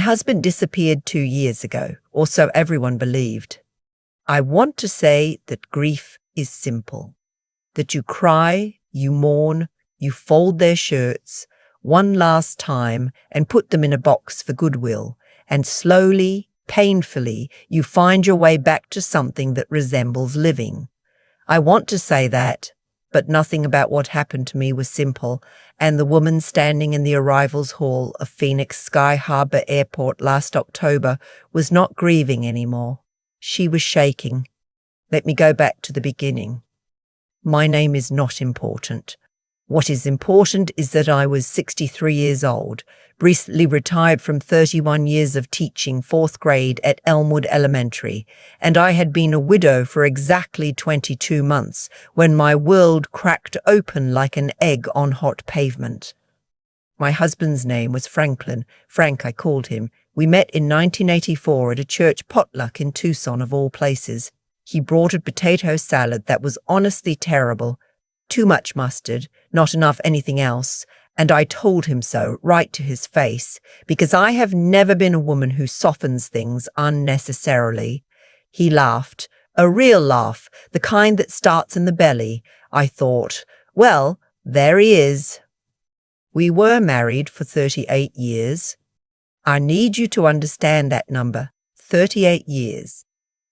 My husband disappeared 2 years ago, or so everyone believed. I want to say that grief is simple. That you cry, you mourn, you fold their shirts one last time and put them in a box for goodwill, and slowly, painfully, you find your way back to something that resembles living. I want to say that, but nothing about what happened to me was simple, and the woman standing in the arrivals hall of Phoenix Sky Harbor Airport last October was not grieving anymore. She was shaking. Let me go back to the beginning. My name is not important. What is important is that I was 63 years old, recently retired from 31 years of teaching 4th grade at Elmwood Elementary, and I had been a widow for exactly 22 months when my world cracked open like an egg on hot pavement. My husband's name was Franklin. Frank, I called him. We met in 1984 at a church potluck in Tucson, of all places. He brought a potato salad that was honestly terrible. Too much mustard, not enough anything else, and I told him so, right to his face, because I have never been a woman who softens things unnecessarily. He laughed, a real laugh, the kind that starts in the belly. I thought, well, there he is. We were married for 38 years. I need you to understand that number, 38 years.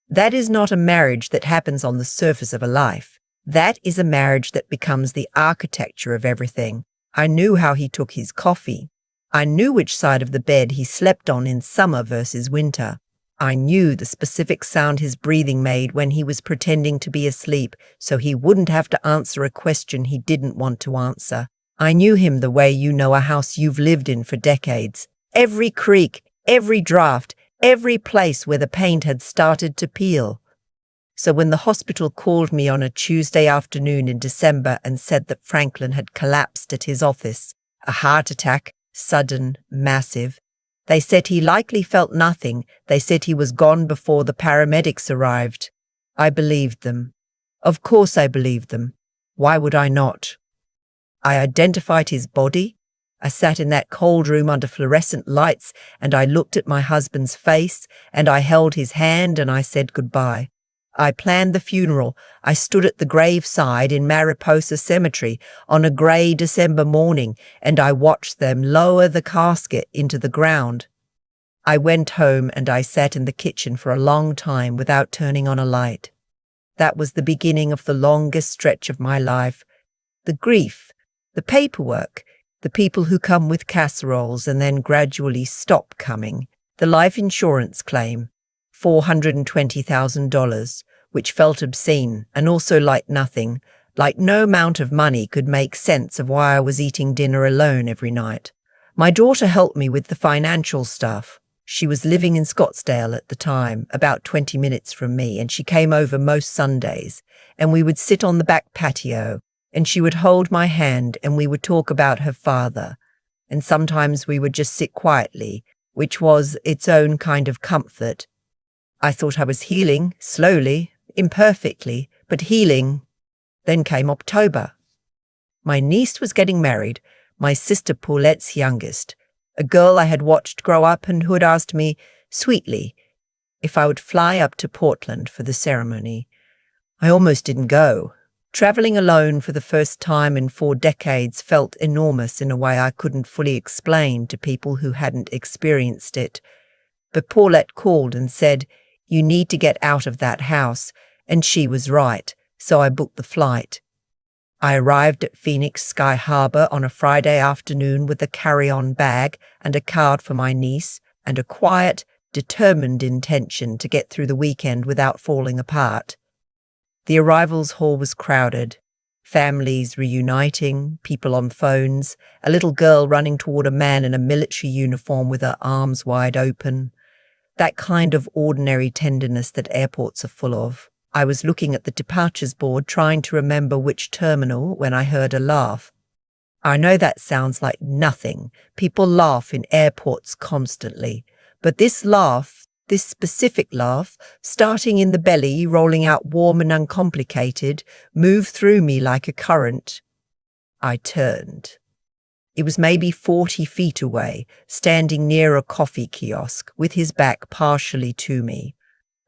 That is not a marriage that happens on the surface of a life. That is a marriage that becomes the architecture of everything. I knew how he took his coffee. I knew which side of the bed he slept on in summer versus winter. I knew the specific sound his breathing made when he was pretending to be asleep so he wouldn't have to answer a question he didn't want to answer. I knew him the way you know a house you've lived in for decades. Every creak, every draft, every place where the paint had started to peel. So when the hospital called me on a Tuesday afternoon in December and said that Franklin had collapsed at his office, a heart attack, sudden, massive, they said he likely felt nothing. They said he was gone before the paramedics arrived. I believed them. Of course I believed them. Why would I not? I identified his body. I sat in that cold room under fluorescent lights and I looked at my husband's face and I held his hand and I said goodbye. I planned the funeral. I stood at the graveside in Mariposa Cemetery on a grey December morning and I watched them lower the casket into the ground. I went home and I sat in the kitchen for a long time without turning on a light. That was the beginning of the longest stretch of my life. The grief, the paperwork, the people who come with casseroles and then gradually stop coming, the life insurance claim, $420,000, which felt obscene and also like nothing, like no amount of money could make sense of why I was eating dinner alone every night. My daughter helped me with the financial stuff. She was living in Scottsdale at the time, about 20 minutes from me, and she came over most Sundays, and we would sit on the back patio, and she would hold my hand and we would talk about her father, and sometimes we would just sit quietly, which was its own kind of comfort. I thought I was healing, slowly, imperfectly, but healing. Then came October. My niece was getting married, my sister Paulette's youngest, a girl I had watched grow up and who had asked me, sweetly, if I would fly up to Portland for the ceremony. I almost didn't go. Traveling alone for the first time in 4 decades felt enormous in a way I couldn't fully explain to people who hadn't experienced it. But Paulette called and said, "You need to get out of that house," and she was right, so I booked the flight. I arrived at Phoenix Sky Harbor on a Friday afternoon with a carry-on bag and a card for my niece and a quiet, determined intention to get through the weekend without falling apart. The arrivals hall was crowded. Families reuniting, people on phones, a little girl running toward a man in a military uniform with her arms wide open. That kind of ordinary tenderness that airports are full of. I was looking at the departures board trying to remember which terminal when I heard a laugh. I know that sounds like nothing. People laugh in airports constantly. But this laugh, this specific laugh, starting in the belly, rolling out warm and uncomplicated, moved through me like a current. I turned. He was maybe 40 feet away, standing near a coffee kiosk, with his back partially to me.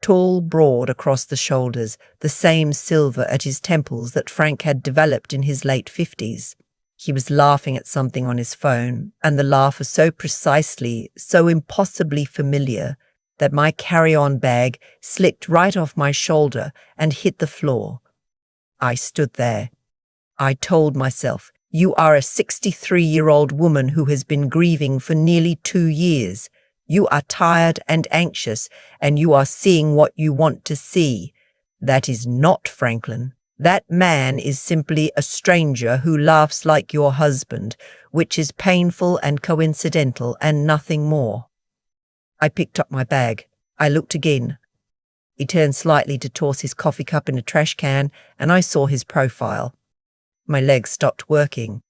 Tall, broad across the shoulders, the same silver at his temples that Frank had developed in his late 50s. He was laughing at something on his phone, and the laugh was so precisely, so impossibly familiar, that my carry-on bag slipped right off my shoulder and hit the floor. I stood there. I told myself, "You are a 63-year-old woman who has been grieving for nearly 2 years. You are tired and anxious, and you are seeing what you want to see. That is not Franklin. That man is simply a stranger who laughs like your husband, which is painful and coincidental and nothing more." I picked up my bag. I looked again. He turned slightly to toss his coffee cup in a trash can, and I saw his profile. My legs stopped working.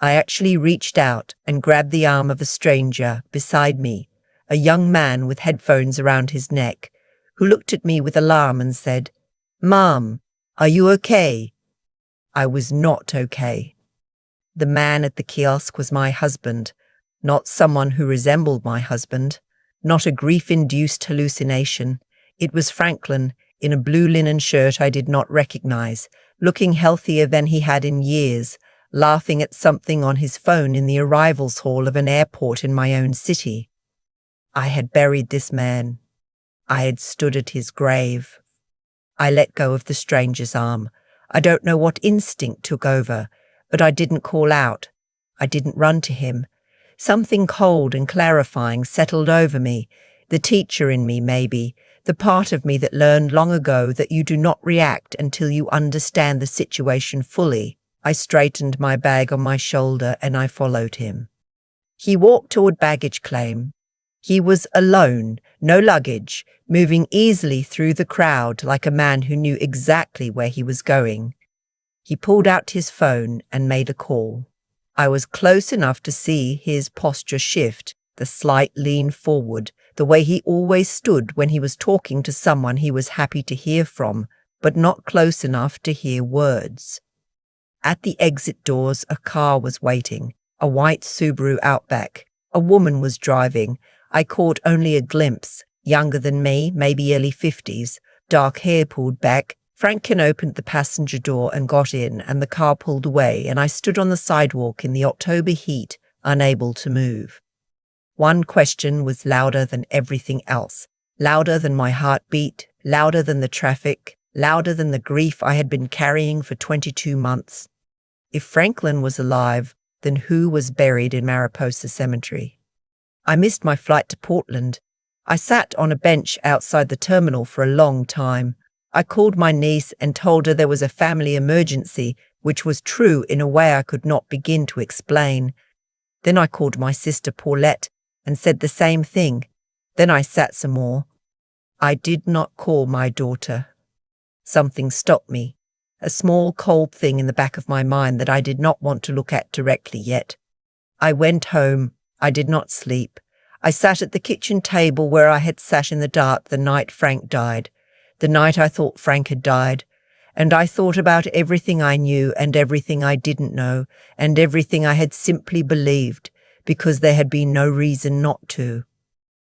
I actually reached out and grabbed the arm of a stranger beside me, a young man with headphones around his neck, who looked at me with alarm and said, "Mom, are you okay?" I was not okay. The man at the kiosk was my husband, not someone who resembled my husband, not a grief-induced hallucination. It was Franklin, in a blue linen shirt I did not recognize, looking healthier than he had in years, laughing at something on his phone in the arrivals hall of an airport in my own city. I had buried this man. I had stood at his grave. I let go of the stranger's arm. I don't know what instinct took over, but I didn't call out. I didn't run to him. Something cold and clarifying settled over me, the teacher in me maybe, the part of me that learned long ago that you do not react until you understand the situation fully. I straightened my bag on my shoulder and I followed him. He walked toward baggage claim. He was alone, no luggage, moving easily through the crowd like a man who knew exactly where he was going. He pulled out his phone and made a call. I was close enough to see his posture shift, the slight lean forward, the way he always stood when he was talking to someone he was happy to hear from, but not close enough to hear words. At the exit doors, a car was waiting, a white Subaru Outback. A woman was driving. I caught only a glimpse, younger than me, maybe early 50s, dark hair pulled back. Franklin opened the passenger door and got in, and the car pulled away, and I stood on the sidewalk in the October heat, unable to move. One question was louder than everything else, louder than my heartbeat, louder than the traffic, louder than the grief I had been carrying for 22 months. If Franklin was alive, then who was buried in Mariposa Cemetery? I missed my flight to Portland. I sat on a bench outside the terminal for a long time. I called my niece and told her there was a family emergency, which was true in a way I could not begin to explain. Then I called my sister Paulette and said the same thing. Then I sat some more. I did not call my daughter. Something stopped me, a small cold thing in the back of my mind that I did not want to look at directly yet. I went home. I did not sleep. I sat at the kitchen table where I had sat in the dark the night Frank died, the night I thought Frank had died, and I thought about everything I knew and everything I didn't know and everything I had simply believed, because there had been no reason not to.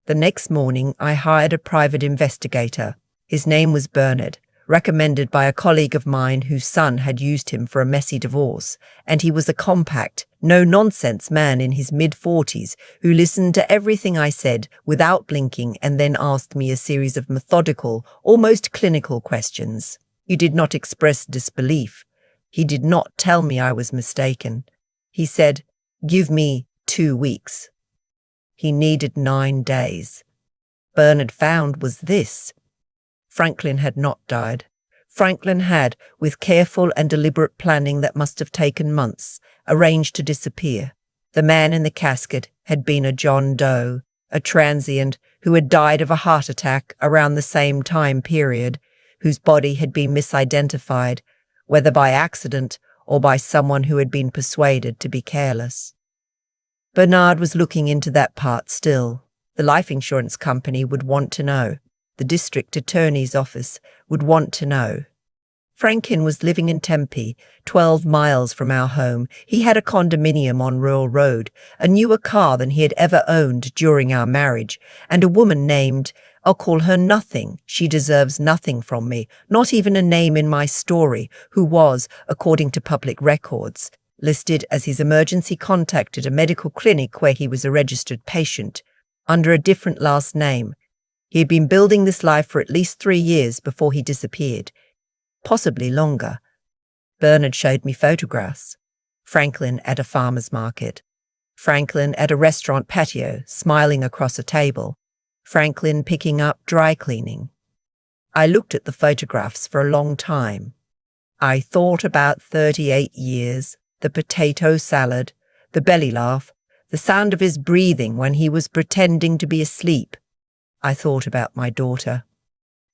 The next morning I hired a private investigator. His name was Bernard, recommended by a colleague of mine whose son had used him for a messy divorce, and he was a compact, no-nonsense man in his mid-40s who listened to everything I said without blinking and then asked me a series of methodical, almost clinical questions. He did not express disbelief. He did not tell me I was mistaken. He said, "Give me 2 weeks." He needed 9 days. Bernard found was this. Franklin had not died. Franklin had, with careful and deliberate planning that must have taken months, arranged to disappear. The man in the casket had been a John Doe, a transient who had died of a heart attack around the same time period, whose body had been misidentified, whether by accident or by someone who had been persuaded to be careless. Bernard was looking into that part still. The life insurance company would want to know. The district attorney's office would want to know. Franklin was living in Tempe, 12 miles from our home. He had a condominium on Rural Road, a newer car than he had ever owned during our marriage, and a woman named, I'll call her Nothing. She deserves nothing from me, not even a name in my story, who was, according to public records, listed as his emergency contact at a medical clinic where he was a registered patient, under a different last name. He had been building this life for at least 3 years before he disappeared. Possibly longer. Bernard showed me photographs. Franklin at a farmer's market. Franklin at a restaurant patio, smiling across a table. Franklin picking up dry cleaning. I looked at the photographs for a long time. I thought about 38 years, the potato salad, the belly laugh, the sound of his breathing when he was pretending to be asleep. I thought about my daughter.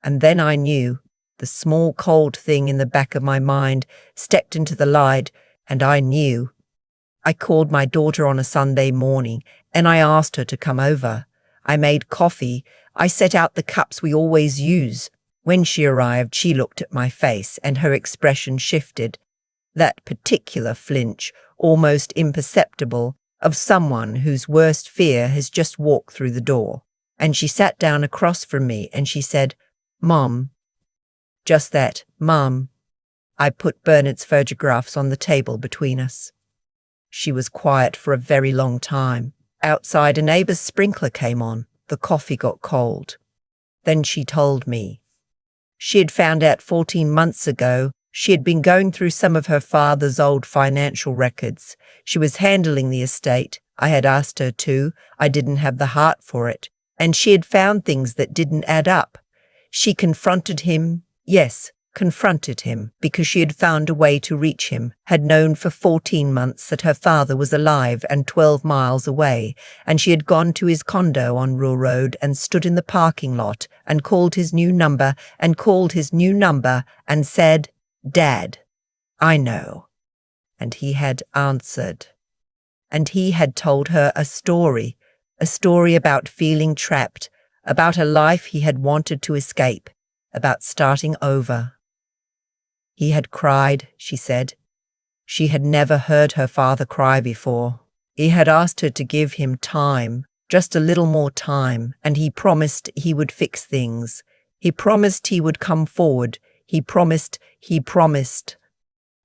And then I knew. The small cold thing in the back of my mind stepped into the light, and I knew. I called my daughter on a Sunday morning, and I asked her to come over. I made coffee. I set out the cups we always use. When she arrived, she looked at my face, and her expression shifted. That particular flinch, almost imperceptible, of someone whose worst fear has just walked through the door. And she sat down across from me, and she said, "Mom." Just that, Mum. I put Bernard's photographs on the table between us. She was quiet for a very long time. Outside, a neighbour's sprinkler came on. The coffee got cold. Then she told me. She had found out 14 months ago she had been going through some of her father's old financial records. She was handling the estate. I had asked her to. I didn't have the heart for it. And she had found things that didn't add up. She confronted him. Yes, confronted him, because she had found a way to reach him, had known for 14 months that her father was alive and 12 miles away, and she had gone to his condo on Rural Road and stood in the parking lot and called his new number and said, "Dad, I know." And he had answered. And he had told her a story about feeling trapped, about a life he had wanted to escape, about starting over. He had cried, she said. She had never heard her father cry before. He had asked her to give him time, just a little more time, and he promised he would fix things. He promised he would come forward. He promised.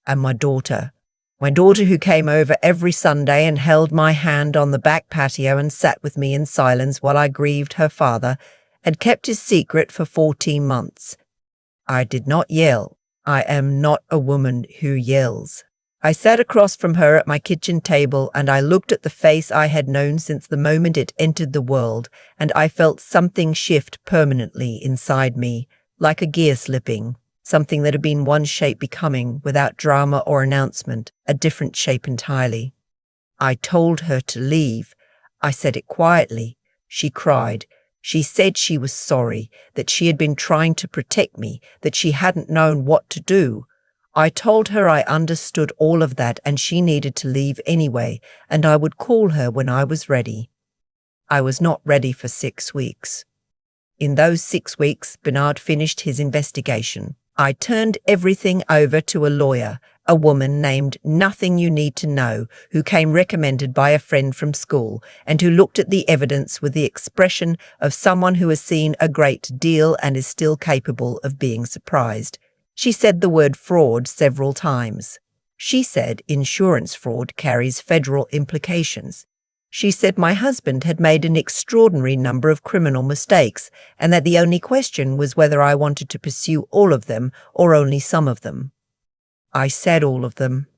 And my daughter who came over every Sunday and held my hand on the back patio and sat with me in silence while I grieved her father, had kept his secret for 14 months. I did not yell. I am not a woman who yells. I sat across from her at my kitchen table, and I looked at the face I had known since the moment it entered the world, and I felt something shift permanently inside me, like a gear slipping, something that had been one shape becoming, without drama or announcement, a different shape entirely. I told her to leave. I said it quietly. She cried. She said she was sorry, that she had been trying to protect me, that she hadn't known what to do. I told her I understood all of that and she needed to leave anyway, and I would call her when I was ready. I was not ready for 6 weeks. In those 6 weeks, Bernard finished his investigation. I turned everything over to a lawyer, a woman named Nothing You Need to Know, who came recommended by a friend from school and who looked at the evidence with the expression of someone who has seen a great deal and is still capable of being surprised. She said the word fraud several times. She said insurance fraud carries federal implications. She said my husband had made an extraordinary number of criminal mistakes and that the only question was whether I wanted to pursue all of them or only some of them. I said all of them.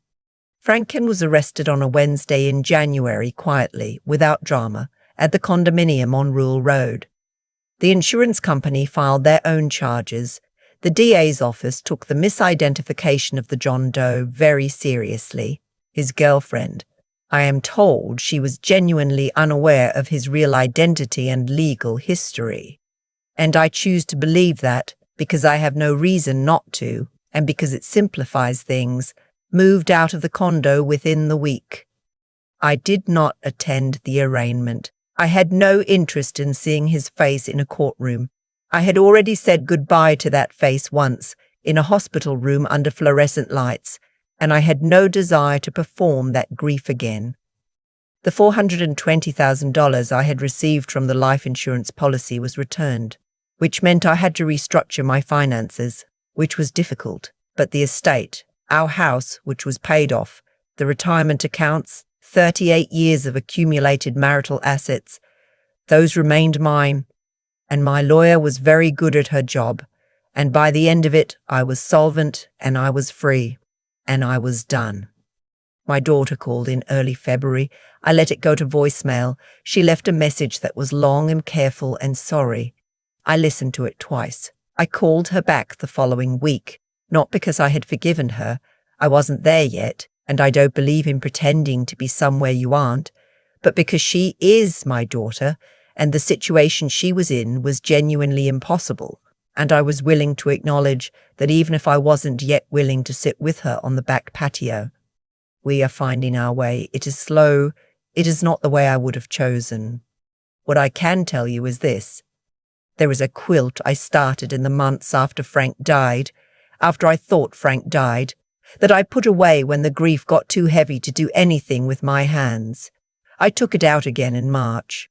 Franklin was arrested on a Wednesday in January quietly, without drama, at the condominium on Rural Road. The insurance company filed their own charges. The DA's office took the misidentification of the John Doe very seriously. His girlfriend. I am told she was genuinely unaware of his real identity and legal history. And I choose to believe that, because I have no reason not to, and because it simplifies things, moved out of the condo within the week. I did not attend the arraignment. I had no interest in seeing his face in a courtroom. I had already said goodbye to that face once, in a hospital room under fluorescent lights, and I had no desire to perform that grief again. The $420,000 I had received from the life insurance policy was returned, which meant I had to restructure my finances, which was difficult. But the estate, our house, which was paid off, the retirement accounts, 38 years of accumulated marital assets, those remained mine, and my lawyer was very good at her job, and by the end of it I was solvent and I was free, and I was done. My daughter called in early February. I let it go to voicemail. She left a message that was long and careful and sorry. I listened to it twice. I called her back the following week, not because I had forgiven her. I wasn't there yet, and I don't believe in pretending to be somewhere you aren't, but because she is my daughter, and the situation she was in was genuinely impossible, and I was willing to acknowledge that even if I wasn't yet willing to sit with her on the back patio. We are finding our way. It is slow. It is not the way I would have chosen. What I can tell you is this. There is a quilt I started in the months after Frank died, after I thought Frank died, that I put away when the grief got too heavy to do anything with my hands. I took it out again in March.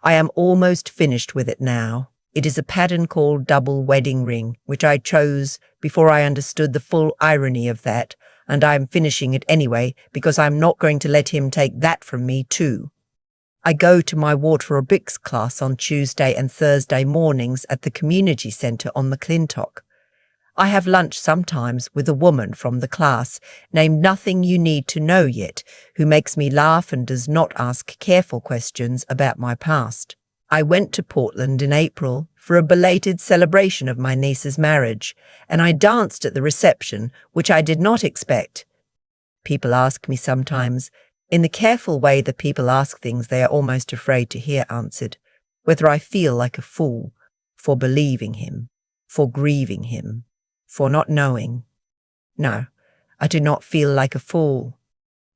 I am almost finished with it now. It is a pattern called Double Wedding Ring, which I chose before I understood the full irony of that, and I am finishing it anyway because I'm not going to let him take that from me too. I go to my water aerobics class on Tuesday and Thursday mornings at the community centre on McClintock. I have lunch sometimes with a woman from the class named Nothing You Need to Know Yet, who makes me laugh and does not ask careful questions about my past. I went to Portland in April for a belated celebration of my niece's marriage, and I danced at the reception, which I did not expect. People ask me sometimes, in the careful way that people ask things they are almost afraid to hear answered, whether I feel like a fool for believing him, for grieving him, for not knowing. No, I do not feel like a fool.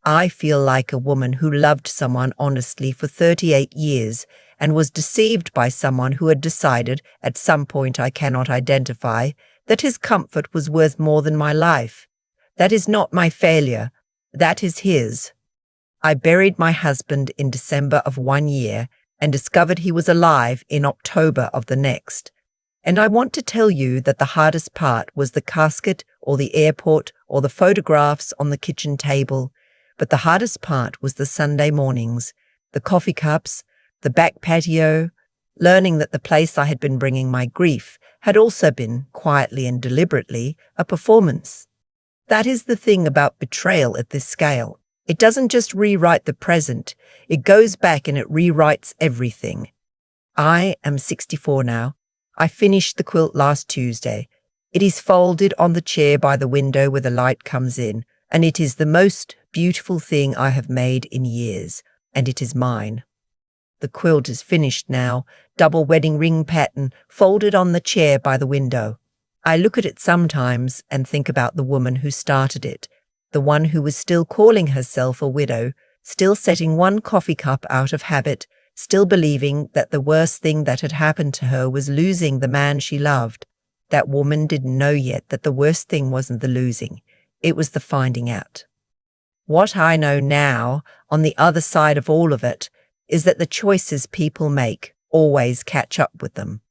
I feel like a woman who loved someone honestly for 38 years and was deceived by someone who had decided, at some point I cannot identify, that his comfort was worth more than my life. That is not my failure. That is his. I buried my husband in December of one year and discovered he was alive in October of the next. And I want to tell you that the hardest part was the casket or the airport or the photographs on the kitchen table, but the hardest part was the Sunday mornings, the coffee cups, the back patio, learning that the place I had been bringing my grief had also been, quietly and deliberately, a performance. That is the thing about betrayal at this scale. It doesn't just rewrite the present, it goes back and it rewrites everything. I am 64 now. I finished the quilt last Tuesday. It is folded on the chair by the window where the light comes in, and it is the most beautiful thing I have made in years, and it is mine. The quilt is finished now, double wedding ring pattern, folded on the chair by the window. I look at it sometimes and think about the woman who started it, the one who was still calling herself a widow, still setting one coffee cup out of habit, still believing that the worst thing that had happened to her was losing the man she loved. That woman didn't know yet that the worst thing wasn't the losing, it was the finding out. What I know now, on the other side of all of it, is that the choices people make always catch up with them.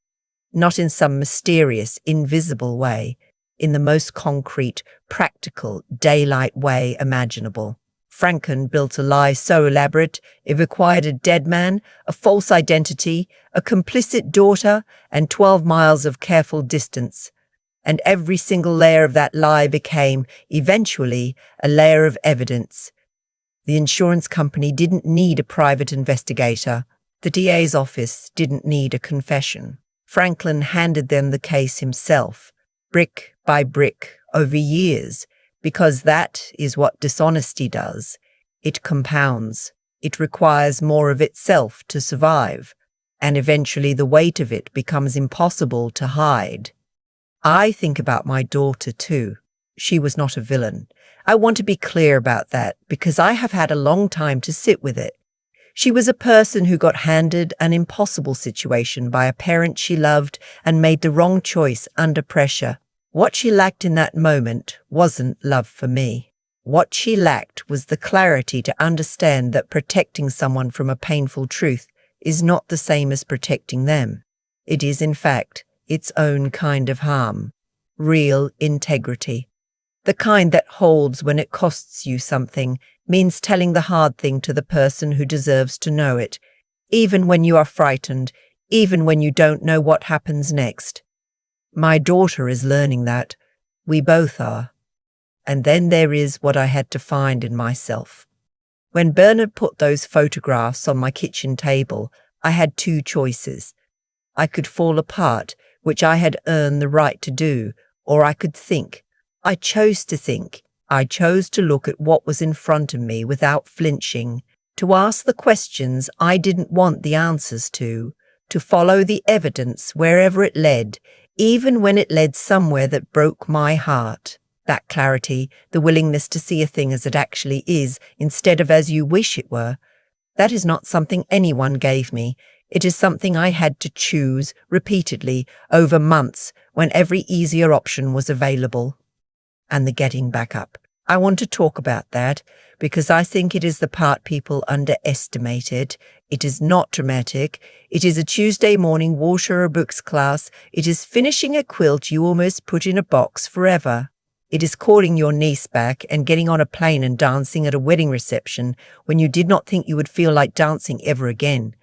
Not in some mysterious, invisible way, in the most concrete, practical, daylight way imaginable. Franken built a lie so elaborate it required a dead man, a false identity, a complicit daughter, and 12 miles of careful distance. And every single layer of that lie became, eventually, a layer of evidence. The insurance company didn't need a private investigator. The DA's office didn't need a confession. Franklin handed them the case himself, brick by brick, over years, because that is what dishonesty does. It compounds. It requires more of itself to survive, and eventually the weight of it becomes impossible to hide. I think about my daughter too. She was not a villain. I want to be clear about that because I have had a long time to sit with it. She was a person who got handed an impossible situation by a parent she loved and made the wrong choice under pressure. What she lacked in that moment wasn't love for me. What she lacked was the clarity to understand that protecting someone from a painful truth is not the same as protecting them. It is, in fact, its own kind of harm. Real integrity. The kind that holds when it costs you something, means telling the hard thing to the person who deserves to know it, even when you are frightened, even when you don't know what happens next. My daughter is learning that. We both are. And then there is what I had to find in myself. When Bernard put those photographs on my kitchen table, I had two choices. I could fall apart, which I had earned the right to do, or I could think. I chose to think. I chose to look at what was in front of me without flinching, to ask the questions I didn't want the answers to follow the evidence wherever it led, even when it led somewhere that broke my heart. That clarity, the willingness to see a thing as it actually is, instead of as you wish it were, that is not something anyone gave me. It is something I had to choose repeatedly over months when every easier option was available. And the getting back up. I want to talk about that because I think it is the part people underestimate it. It is not dramatic. It is a Tuesday morning water or books class. It is finishing a quilt you almost put in a box forever. It is calling your niece back and getting on a plane and dancing at a wedding reception when you did not think you would feel like dancing ever again.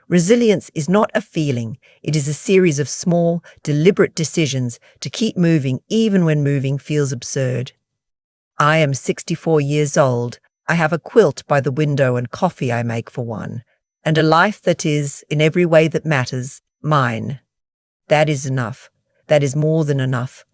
Resilience is not a feeling. It is a series of small, deliberate decisions to keep moving even when moving feels absurd. I am 64 years old. I have a quilt by the window and coffee I make for one, and a life that is, in every way that matters, mine. That is enough. That is more than enough.